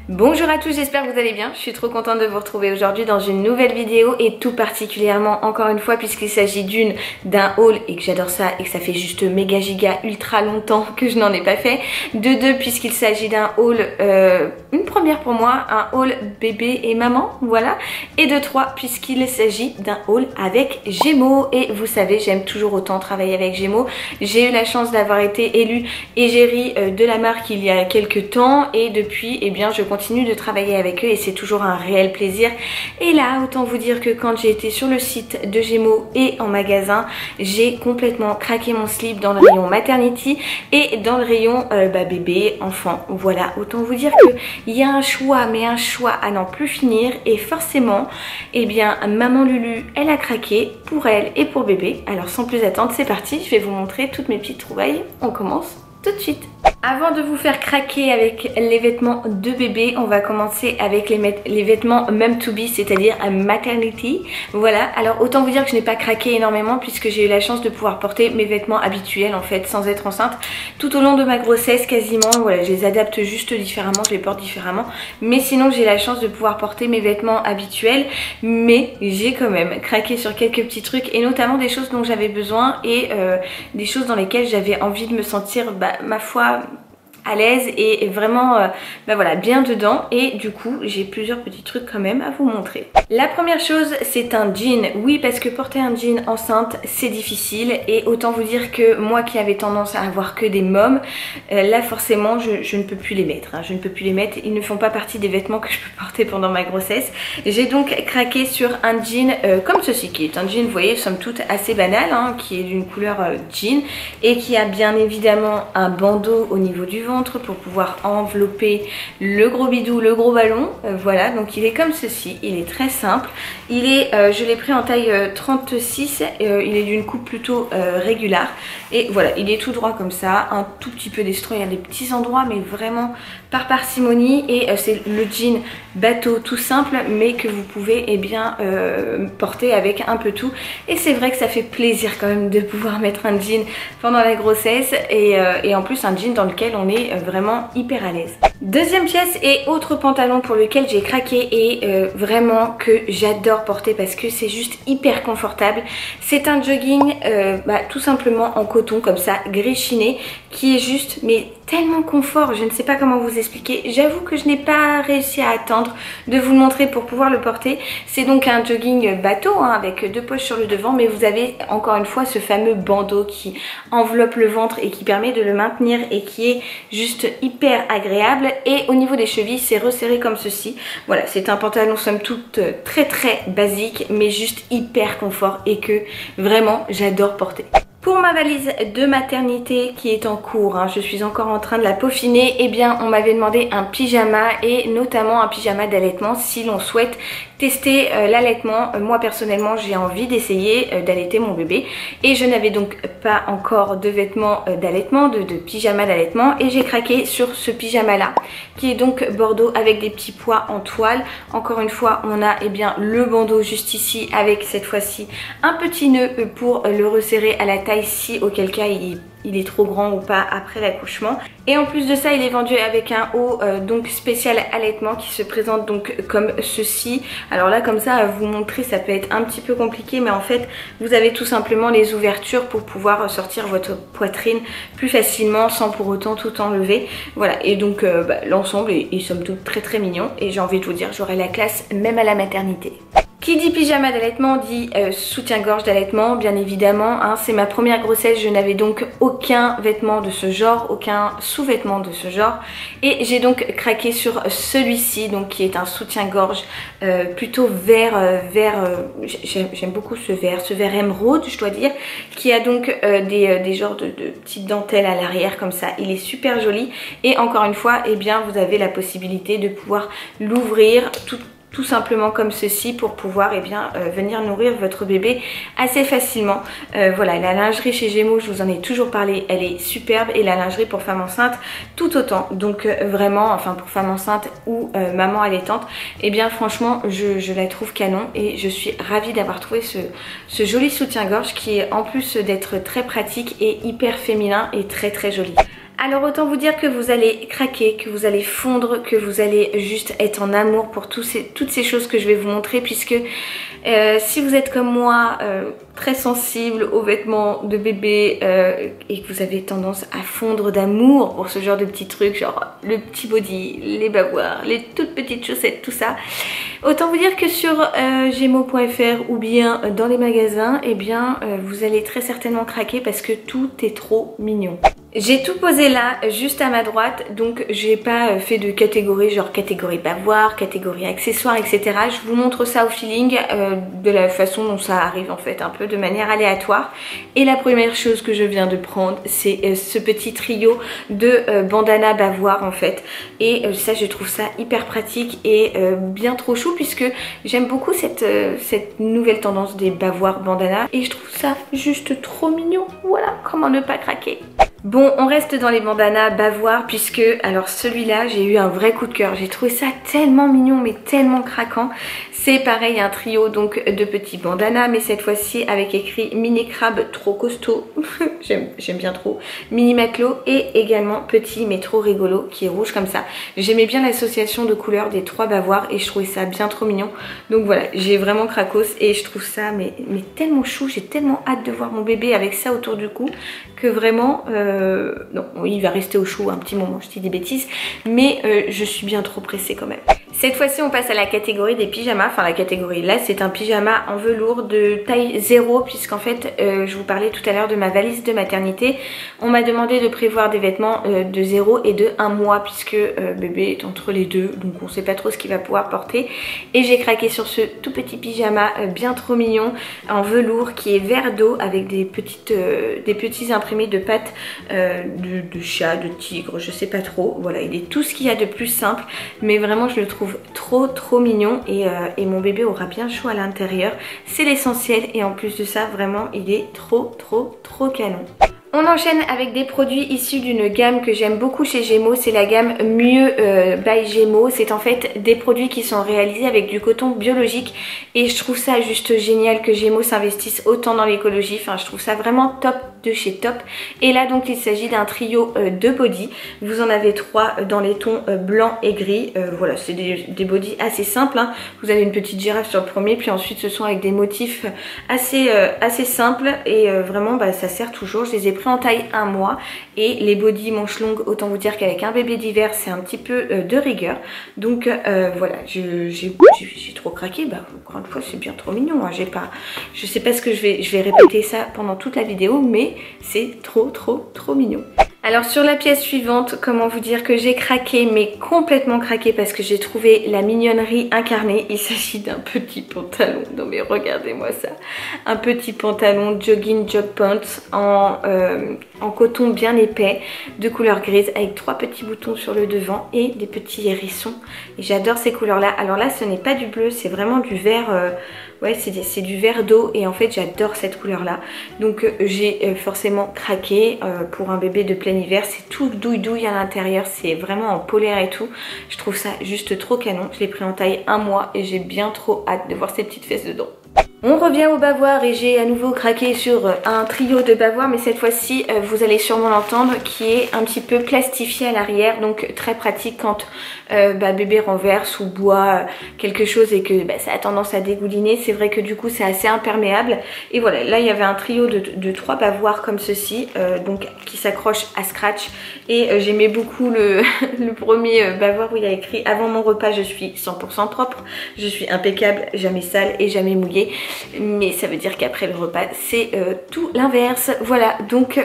Bonjour à tous, j'espère que vous allez bien. Je suis trop contente de vous retrouver aujourd'hui dans une nouvelle vidéo et tout particulièrement encore une fois puisqu'il s'agit d'un haul et que j'adore ça et que ça fait juste méga giga ultra longtemps que je n'en ai pas fait. De deux puisqu'il s'agit d'un haul, une première pour moi, un haul bébé et maman, voilà. Et de trois puisqu'il s'agit d'un haul avec Gémeaux et vous savez j'aime toujours autant travailler avec Gémeaux. J'ai eu la chance d'avoir été élue égérie de la marque il y a quelques temps et depuis eh bien je continue de travailler avec eux et c'est toujours un réel plaisir. Et là autant vous dire que quand j'ai été sur le site de Gémeaux et en magasin, j'ai complètement craqué mon slip dans le rayon maternity et dans le rayon bébé, enfant. Voilà, autant vous dire qu'il y a un choix, mais un choix à n'en plus finir et forcément eh bien maman Lulu elle a craqué pour elle et pour bébé. Alors sans plus attendre c'est parti, je vais vous montrer toutes mes petites trouvailles. On commence tout de suite. Avant de vous faire craquer avec les vêtements de bébé, on va commencer avec les vêtements mum to be, c'est-à-dire maternity. Voilà, alors autant vous dire que je n'ai pas craqué énormément puisque j'ai eu la chance de pouvoir porter mes vêtements habituels en fait sans être enceinte tout au long de ma grossesse quasiment. Voilà, je les adapte juste différemment, je les porte différemment. Mais sinon j'ai la chance de pouvoir porter mes vêtements habituels. Mais j'ai quand même craqué sur quelques petits trucs et notamment des choses dont j'avais besoin et des choses dans lesquelles j'avais envie de me sentir, ma foi, à l'aise et vraiment voilà, bien dedans. Et du coup j'ai plusieurs petits trucs quand même à vous montrer. La première chose c'est un jean. Oui, parce que porter un jean enceinte c'est difficile et autant vous dire que moi qui avais tendance à avoir que des mômes, là forcément je ne peux plus les mettre, hein. Je ne peux plus les mettre, ils ne font pas partie des vêtements que je peux porter pendant ma grossesse. J'ai donc craqué sur un jean comme ceci, qui est un jean, vous voyez, somme toute assez banal, hein, qui est d'une couleur jean et qui a bien évidemment un bandeau au niveau du ventre pour pouvoir envelopper le gros bidou, le gros ballon. Voilà, donc il est comme ceci, il est très simple. Il est, je l'ai pris en taille 36, il est d'une coupe plutôt régulière. Et voilà, il est tout droit comme ça, un tout petit peu d'estro, il y a des petits endroits mais vraiment par parcimonie. Et c'est le jean bateau tout simple mais que vous pouvez porter avec un peu tout. Et c'est vrai que ça fait plaisir quand même de pouvoir mettre un jean pendant la grossesse et en plus un jean dans lequel on est vraiment hyper à l'aise. Deuxième pièce et autre pantalon pour lequel j'ai craqué et vraiment que j'adore porter parce que c'est juste hyper confortable. C'est un jogging tout simplement en coton comme ça, gris chiné, qui est juste mais tellement confort, je ne sais pas comment vous expliquer. J'avoue que je n'ai pas réussi à attendre de vous le montrer pour pouvoir le porter. C'est donc un jogging bateau, hein, avec deux poches sur le devant, mais vous avez encore une fois ce fameux bandeau qui enveloppe le ventre et qui permet de le maintenir et qui est juste hyper agréable. Et au niveau des chevilles c'est resserré comme ceci. Voilà, c'est un pantalon somme toute très basique mais juste hyper confort et que vraiment j'adore porter. Pour ma valise de maternité qui est en cours, hein, je suis encore en train de la peaufiner, eh bien on m'avait demandé un pyjama et notamment un pyjama d'allaitement si l'on souhaite tester l'allaitement. Moi personnellement j'ai envie d'essayer d'allaiter mon bébé et je n'avais donc pas encore de vêtements d'allaitement, de pyjama d'allaitement, et j'ai craqué sur ce pyjama là qui est donc bordeaux avec des petits pois en toile. Encore une fois on a le bandeau juste ici avec cette fois-ci un petit nœud pour le resserrer à la taille si auquel cas il est trop grand ou pas après l'accouchement. Et en plus de ça il est vendu avec un haut donc spécial allaitement qui se présente donc comme ceci. Alors là comme ça à vous montrer ça peut être un petit peu compliqué, mais en fait vous avez tout simplement les ouvertures pour pouvoir sortir votre poitrine plus facilement sans pour autant tout enlever. Voilà, et donc l'ensemble est somme toute très mignon et j'ai envie de vous dire j'aurai la classe même à la maternité. Qui dit pyjama d'allaitement dit soutien-gorge d'allaitement, bien évidemment, hein. C'est ma première grossesse, je n'avais donc aucun vêtement de ce genre, aucun sous-vêtement de ce genre. Et j'ai donc craqué sur celui-ci, donc qui est un soutien-gorge plutôt vert, j'aime beaucoup ce vert émeraude, je dois dire, qui a donc des genres de petites dentelles à l'arrière comme ça. Il est super joli et encore une fois, eh bien, vous avez la possibilité de pouvoir l'ouvrir tout simplement comme ceci pour pouvoir venir nourrir votre bébé assez facilement. Voilà, la lingerie chez Gémeaux, je vous en ai toujours parlé, elle est superbe, et la lingerie pour femme enceinte tout autant. Donc vraiment, enfin pour femme enceinte ou maman allaitante, et bien franchement je la trouve canon et je suis ravie d'avoir trouvé ce joli soutien-gorge qui est en plus d'être très pratique et hyper féminin et très joli. Alors autant vous dire que vous allez craquer, que vous allez fondre, que vous allez juste être en amour pour toutes ces choses que je vais vous montrer, puisque si vous êtes comme moi très sensible aux vêtements de bébé et que vous avez tendance à fondre d'amour pour ce genre de petits trucs, genre le petit body, les bavoirs, les toutes petites chaussettes, tout ça, autant vous dire que sur Gémeaux.fr ou bien dans les magasins, eh bien vous allez très certainement craquer parce que tout est trop mignon. J'ai tout posé là, juste à ma droite, donc j'ai pas fait de catégorie, genre catégorie bavoir, catégorie accessoires, etc. Je vous montre ça au feeling, de la façon dont ça arrive en fait, un peu de manière aléatoire. Et la première chose que je viens de prendre, c'est ce petit trio de bandana bavoir en fait. Et ça, je trouve ça hyper pratique et bien trop chou, puisque j'aime beaucoup cette nouvelle tendance des bavoirs bandana. Et je trouve ça juste trop mignon, voilà, comment ne pas craquer. Bon, on reste dans les bandanas bavoirs, puisque alors celui-là, j'ai eu un vrai coup de cœur. J'ai trouvé ça tellement mignon mais tellement craquant. C'est pareil, un trio donc de petits bandanas, mais cette fois-ci avec écrit mini crabe trop costaud. J'aime bien trop. Mini matelot et également petit mais trop rigolo qui est rouge comme ça. J'aimais bien l'association de couleurs des trois bavoirs et je trouvais ça bien trop mignon. Donc voilà, j'ai vraiment cracos et je trouve ça mais tellement chou. J'ai tellement hâte de voir mon bébé avec ça autour du cou que vraiment... non, il va rester au chaud un petit moment, je dis des bêtises, mais je suis bien trop pressée quand même. Cette fois-ci, on passe à la catégorie des pyjamas. Enfin, la catégorie là, c'est un pyjama en velours de taille 0, puisqu'en fait, je vous parlais tout à l'heure de ma valise de maternité. On m'a demandé de prévoir des vêtements de 0 et de 1 mois, puisque bébé est entre les deux, donc on sait pas trop ce qu'il va pouvoir porter. Et j'ai craqué sur ce tout petit pyjama bien trop mignon, en velours, qui est vert d'eau, avec des petits imprimés de pattes de chat, de tigre, je sais pas trop. Voilà, il est tout ce qu'il y a de plus simple, mais vraiment je le trouve trop mignon et mon bébé aura bien chaud à l'intérieur. C'est l'essentiel et en plus de ça, vraiment il est trop canon. On enchaîne avec des produits issus d'une gamme que j'aime beaucoup chez Gémeaux, c'est la gamme Mieux by Gémeaux. C'est en fait des produits qui sont réalisés avec du coton biologique et je trouve ça juste génial que Gémeaux s'investisse autant dans l'écoligie. Enfin, je trouve ça vraiment top de chez top. Et là donc il s'agit d'un trio de body. Vous en avez 3 dans les tons blanc et gris. Voilà, c'est des body assez simples, hein. Vous avez une petite girafe sur le premier, puis ensuite ce sont avec des motifs assez simples et vraiment ça sert toujours. Je les ai pris en taille 1 mois et les body manches longues, autant vous dire qu'avec un bébé d'hiver c'est un petit peu de rigueur. Donc voilà, j'ai trop craqué. Bah encore une fois, c'est bien trop mignon, hein. Je sais pas ce que je vais répéter ça pendant toute la vidéo, mais c'est trop mignon. Alors sur la pièce suivante, comment vous dire que j'ai craqué, mais complètement craqué, parce que j'ai trouvé la mignonnerie incarnée. Il s'agit d'un petit pantalon, non mais regardez-moi ça, un petit pantalon jogging jog pants en coton bien épais, de couleur grise, avec 3 petits boutons sur le devant et des petits hérissons. Et j'adore ces couleurs là. Alors là ce n'est pas du bleu, c'est vraiment du vert, ouais c'est du vert d'eau, et en fait j'adore cette couleur là. Donc j'ai forcément craqué pour un bébé de plein hiver. C'est tout douille à l'intérieur, c'est vraiment en polaire et tout. Je trouve ça juste trop canon. Je l'ai pris en taille 1 mois et j'ai bien trop hâte de voir ces petites fesses dedans. On revient au bavoir et j'ai à nouveau craqué sur un trio de bavoirs, mais cette fois-ci vous allez sûrement l'entendre, qui est un petit peu plastifié à l'arrière, donc très pratique quand bébé renverse ou boit quelque chose et que ça a tendance à dégouliner. C'est vrai que du coup c'est assez imperméable. Et voilà, là il y avait un trio de 3 bavoirs comme ceci, donc qui s'accrochent à scratch. Et j'aimais beaucoup le premier bavoir où il a écrit « Avant mon repas je suis 100% propre, je suis impeccable, jamais sale et jamais mouillée ». Mais ça veut dire qu'après le repas c'est tout l'inverse. Voilà, donc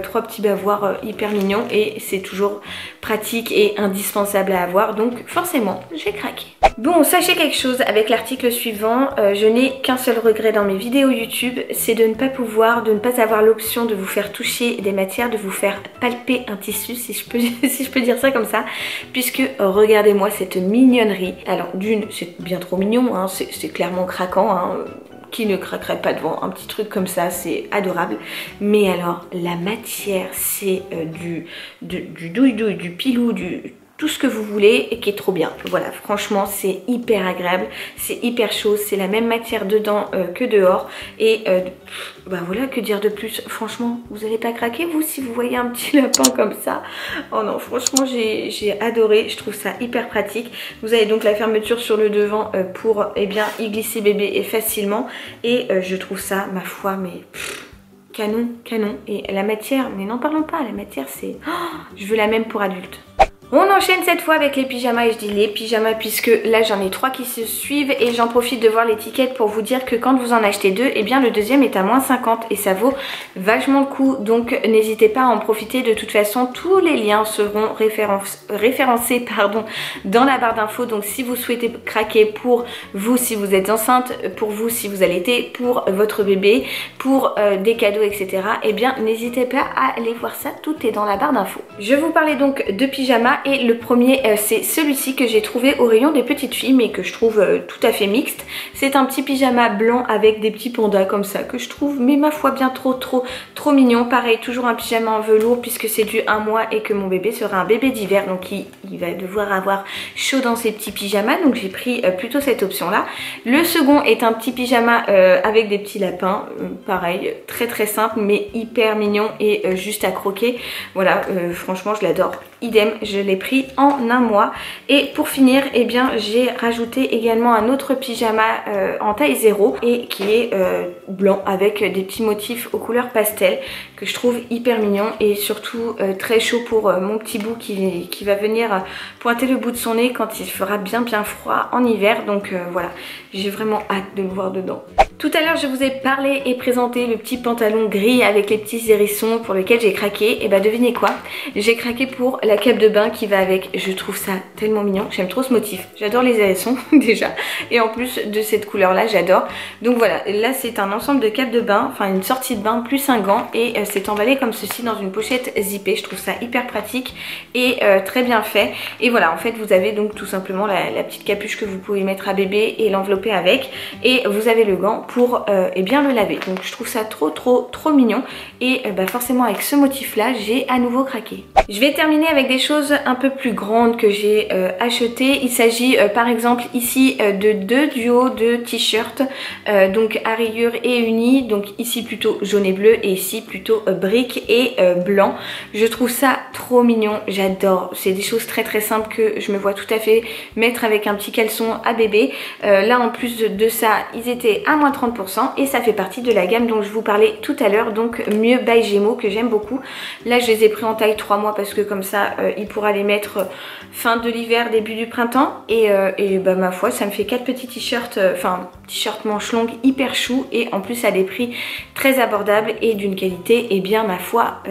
3 petits bavoirs hyper mignons et c'est toujours pratique et indispensable à avoir, donc forcément j'ai craqué. Bon, sachez quelque chose avec l'article suivant, je n'ai qu'un seul regret dans mes vidéos YouTube, c'est de ne pas avoir l'option de vous faire toucher des matières, de vous faire palper un tissu, si je peux dire ça comme ça, puisque regardez-moi cette mignonnerie. Alors d'une, c'est bien trop mignon, hein, c'est clairement craquant, hein. Qui ne craquerait pas devant un petit truc comme ça, c'est adorable. Mais alors la matière, c'est du douille-douille, du pilou, tout ce que vous voulez et qui est trop bien. Voilà, franchement c'est hyper agréable, c'est hyper chaud, c'est la même matière dedans que dehors et bah voilà, que dire de plus. Franchement vous n'allez pas craquer vous si vous voyez un petit lapin comme ça. Oh non, franchement j'ai adoré, je trouve ça hyper pratique. Vous avez donc la fermeture sur le devant pour bien y glisser bébé et facilement et je trouve ça ma foi mais canon, canon. Et la matière, mais n'en parlons pas, la matière c'est... Oh, je veux la même pour adultes. On enchaîne cette fois avec les pyjamas et je dis les pyjamas puisque là j'en ai 3 qui se suivent et j'en profite de voir l'étiquette pour vous dire que quand vous en achetez 2, et bien le deuxième est à moins 50 et ça vaut vachement le coup, donc n'hésitez pas à en profiter. De toute façon tous les liens seront référencés dans la barre d'infos, donc si vous souhaitez craquer pour vous si vous êtes enceinte, pour vous si vous allaitez, pour votre bébé, pour des cadeaux etc, et bien n'hésitez pas à aller voir ça, tout est dans la barre d'infos. Je vous parlais donc de pyjamas. Et le premier c'est celui-ci que j'ai trouvé au rayon des petites filles mais que je trouve tout à fait mixte. C'est un petit pyjama blanc avec des petits pandas comme ça que je trouve mais ma foi bien trop mignon. Pareil, toujours un pyjama en velours puisque c'est du 1 mois et que mon bébé sera un bébé d'hiver, donc il va devoir avoir chaud dans ses petits pyjamas, donc j'ai pris plutôt cette option là. Le second est un petit pyjama avec des petits lapins, pareil très simple mais hyper mignon et juste à croquer. Voilà, franchement je l'adore. Idem, je l'ai pris en 1 mois. Et pour finir, eh bien j'ai rajouté également un autre pyjama en taille 0 et qui est blanc avec des petits motifs aux couleurs pastel que je trouve hyper mignon et surtout très chaud pour mon petit bout qui va venir pointer le bout de son nez quand il fera bien froid en hiver. Donc voilà, j'ai vraiment hâte de le voir dedans. Tout à l'heure je vous ai parlé et présenté le petit pantalon gris avec les petits hérissons pour lequel j'ai craqué. Et bah devinez quoi, j'ai craqué pour la cape de bain qui va avec. Je trouve ça tellement mignon, j'aime trop ce motif, j'adore les hérissons déjà et en plus de cette couleur là j'adore. Donc voilà, là c'est un ensemble de capes de bain, enfin une sortie de bain plus un gant et c'est emballé comme ceci dans une pochette zippée. Je trouve ça hyper pratique et très bien fait. Et voilà, en fait vous avez donc tout simplement la petite capuche que vous pouvez mettre à bébé et l'envelopper avec et vous avez le gant pour bien le laver. Donc je trouve ça trop mignon et forcément avec ce motif là j'ai à nouveau craqué. Je vais terminer avec des choses un peu plus grandes que j'ai achetées. Il s'agit par exemple ici de 2 duos de t-shirts donc à rayures et unis, donc ici plutôt jaune et bleu et ici plutôt brique et blanc. Je trouve ça trop mignon, j'adore. C'est des choses très simples que je me vois tout à fait mettre avec un petit caleçon à bébé. Là en plus de ça ils étaient à moins 30% et ça fait partie de la gamme dont je vous parlais tout à l'heure, donc Mieux by Gémeaux, que j'aime beaucoup. Là je les ai pris en taille 3 mois parce que comme ça il pourra les mettre fin de l'hiver, début du printemps et ma foi ça me fait 4 petits t-shirts, t-shirts manches longues hyper chou et en plus à des prix très abordables et d'une qualité et bien ma foi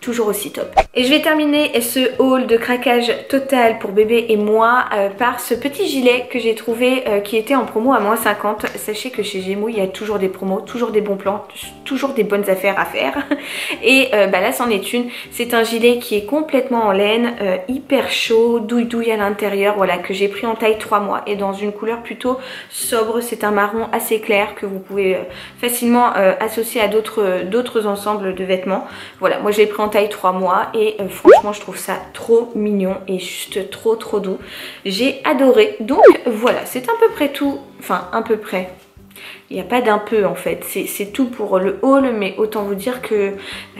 toujours aussi top. Et je vais terminer ce haul de craquage total pour bébé et moi par ce petit gilet que j'ai trouvé qui était en promo à moins 50. Sachez que chez Gémeaux il y a toujours des promos, toujours des bons plans, toujours des bonnes affaires à faire. Et là c'en est une. C'est un gilet qui est complètement en laine, hyper chaud, douille à l'intérieur, voilà, que j'ai pris en taille 3 mois et dans une couleur plutôt sobre. C'est un marron assez clair que vous pouvez facilement associer à d'autres ensembles de vêtements. Voilà, moi je l'ai pris en taille 3 mois et franchement je trouve ça trop mignon et juste trop doux. J'ai adoré. Donc voilà, c'est à peu près tout. Enfin à peu près. Il n'y a pas d'un peu en fait, c'est tout pour le haul, mais autant vous dire que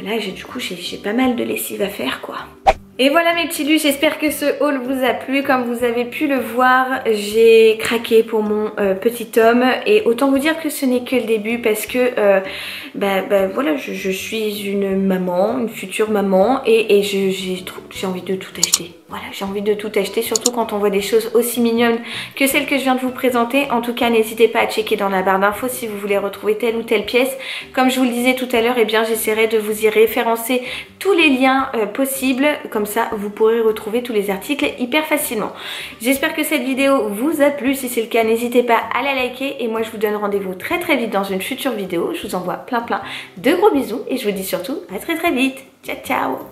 là j'ai pas mal de lessive à faire quoi. Et voilà mes petits lus, j'espère que ce haul vous a plu. Comme vous avez pu le voir, j'ai craqué pour mon petit homme et autant vous dire que ce n'est que le début parce que voilà, je suis une maman, une future maman et j'ai envie de tout acheter. Voilà, j'ai envie de tout acheter, surtout quand on voit des choses aussi mignonnes que celles que je viens de vous présenter. En tout cas, n'hésitez pas à checker dans la barre d'infos si vous voulez retrouver telle ou telle pièce. Comme je vous le disais tout à l'heure, eh bien j'essaierai de vous y référencer tous les liens possibles. Comme ça, vous pourrez retrouver tous les articles hyper facilement. J'espère que cette vidéo vous a plu. Si c'est le cas, n'hésitez pas à la liker. Et moi, je vous donne rendez-vous très vite dans une future vidéo. Je vous envoie plein de gros bisous et je vous dis surtout à très vite. Ciao, ciao!